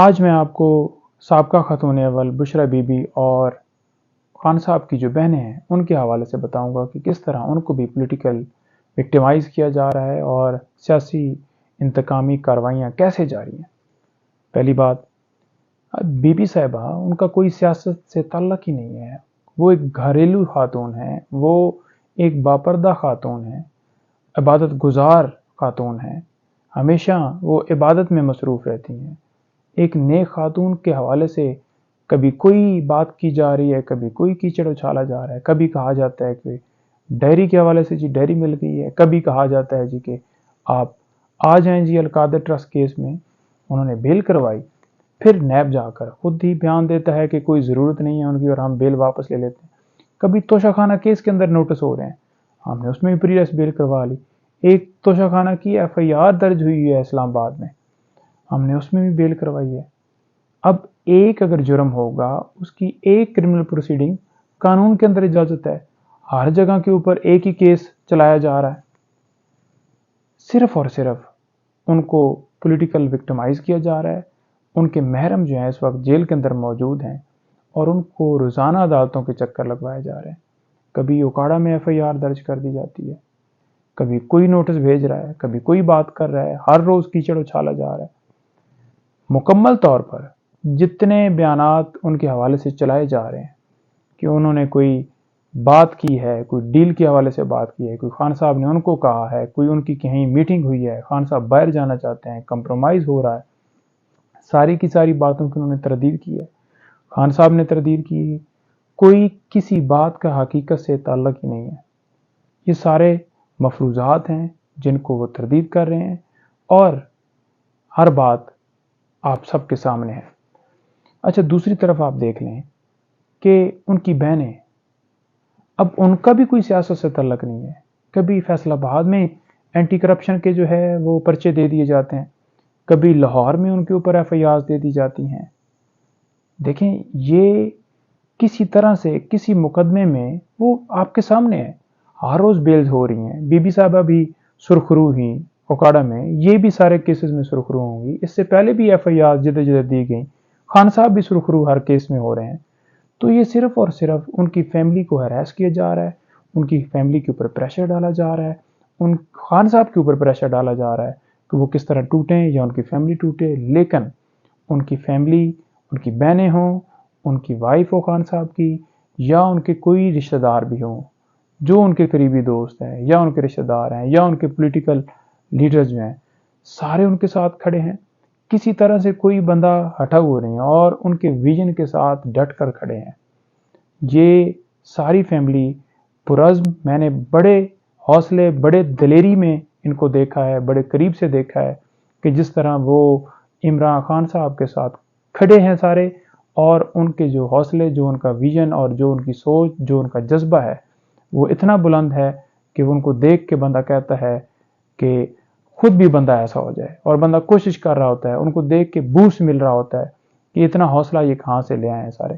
آج میں آپ کو سابقہ خاتون اول بشرا بی بی اور خان صاحب کی جو بہنیں ہیں ان کے حوالے سے بتاؤں گا کہ کس طرح ان کو بھی پولیٹیکل وکٹیمائز کیا جا رہا ہے اور سیاسی انتقامی کاروائیاں کیسے جاری ہیں۔ پہلی بات، بی بی صاحبہ ان کا کوئی سیاست سے تعلق ہی نہیں ہے، وہ ایک گھریلو خاتون ہیں، وہ ایک باپردہ خاتون ہیں، عبادت گزار خاتون ہیں، ہمیشہ وہ عبادت میں مصروف رہتی ہیں۔ ایک نیک خاتون کے حوالے سے کبھی کوئی بات کی جا رہی ہے، کبھی کوئی کیچڑ اچھالا جا رہا ہے، کبھی کہا جاتا ہے کہ ڈائری کے حوالے سے جی ڈائری مل گئی ہے، کبھی کہا جاتا ہے جی کہ آپ آ جائیں جی القادر ٹرسٹ کیس میں انہوں نے بیل کروائی، پھر نیب جا کر خود ہی بیان دیتا ہے کہ کوئی ضرورت نہیں ہے ان کی اور ہم بیل واپس لے لیتے ہیں۔ کبھی توشہ خانہ کیس کے اندر نوٹس ہو رہے ہیں، ہم نے اس میں بھی پریس بیل کروا لی۔ ایک توشہ خانہ کی ایف آئی آر درج ہوئی ہے اسلام آباد میں، ہم نے اس میں بھی بیل کروائی ہے۔ اب ایک اگر جرم ہوگا اس کی ایک کرمنل پروسیڈنگ قانون کے اندر اجازت ہے، ہر جگہ کے اوپر ایک ہی کیس چلایا جا رہا ہے۔ صرف اور صرف ان کو پولیٹیکل وکٹمائز کیا جا رہا ہے۔ ان کے محرم جو ہیں اس وقت جیل کے اندر موجود ہیں اور ان کو روزانہ عدالتوں کے چکر لگوائے جا رہے ہیں۔ کبھی اوکاڑا میں ایف آئی آر درج کر دی جاتی ہے، کبھی کوئی نوٹس بھیج رہا ہے، کبھی کوئی بات کر رہا ہے، ہر روز کیچڑ اچھالا جا رہا ہے۔ مکمل طور پر جتنے بیانات ان کے حوالے سے چلائے جا رہے ہیں کہ انہوں نے کوئی بات کی ہے، کوئی ڈیل کے حوالے سے بات کی ہے، کوئی خان صاحب نے ان کو کہا ہے، کوئی ان کی کہیں میٹنگ ہوئی ہے، خان صاحب باہر جانا چاہتے ہیں، کمپرومائز ہو رہا ہے، ساری کی ساری باتوں کی انہوں نے تردید کی ہے، خان صاحب نے تردید کی، کوئی کسی بات کا حقیقت سے تعلق ہی نہیں ہے۔ یہ سارے مفروضات ہیں جن کو وہ تردید کر رہے ہیں اور ہر بات آپ سب کے سامنے ہے۔ اچھا، دوسری طرف آپ دیکھ لیں کہ ان کی بہنیں، اب ان کا بھی کوئی سیاست سے تعلق نہیں ہے۔ کبھی فیصل آباد میں اینٹی کرپشن کے جو ہے وہ پرچے دے دیے جاتے ہیں، کبھی لاہور میں ان کے اوپر ایف آئی آر دے دی جاتی ہیں۔ دیکھیں، یہ کسی طرح سے کسی مقدمے میں وہ آپ کے سامنے ہے، ہر روز بیلز ہو رہی ہیں۔ بی بی صاحبہ بھی سرخرو ہیں اوکاڑا میں، یہ بھی سارے کیسز میں سرخرو ہوں گی۔ اس سے پہلے بھی ایف آئی آر جدہ جدہ دی گئیں، خان صاحب بھی سرخرو ہر کیس میں ہو رہے ہیں۔ تو یہ صرف اور صرف ان کی فیملی کو ہراس کیا جا رہا ہے، ان کی فیملی کے اوپر پریشر ڈالا جا رہا ہے، ان خان صاحب کے اوپر پریشر ڈالا جا رہا ہے کہ وہ کس طرح ٹوٹیں یا ان کی فیملی ٹوٹے۔ لیکن ان کی فیملی، ان کی بہنیں ہوں، ان کی وائف ہو خان صاحب کی، یا ان کے کوئی رشتہ دار بھی ہوں جو ان کے قریبی دوست ہیں یا ان کے رشتہ دار ہیں یا ان کے پولیٹیکل لیڈرز جو ہیں، سارے ان کے ساتھ کھڑے ہیں۔ کسی طرح سے کوئی بندہ ہٹا ہوا نہیں اور ان کے ویژن کے ساتھ ڈٹ کر کھڑے ہیں۔ یہ ساری فیملی پرعزم، میں نے بڑے حوصلے، بڑے دلیری میں ان کو دیکھا ہے، بڑے قریب سے دیکھا ہے کہ جس طرح وہ عمران خان صاحب کے ساتھ کھڑے ہیں سارے، اور ان کے جو حوصلے، جو ان کا ویژن اور جو ان کی سوچ، جو ان کا جذبہ ہے وہ اتنا بلند ہے کہ ان کو دیکھ کے بندہ کہتا ہے کہ خود بھی بندہ ایسا ہو جائے، اور بندہ کوشش کر رہا ہوتا ہے، ان کو دیکھ کے بوسٹ مل رہا ہوتا ہے کہ اتنا حوصلہ یہ کہاں سے لے آئے ہیں سارے۔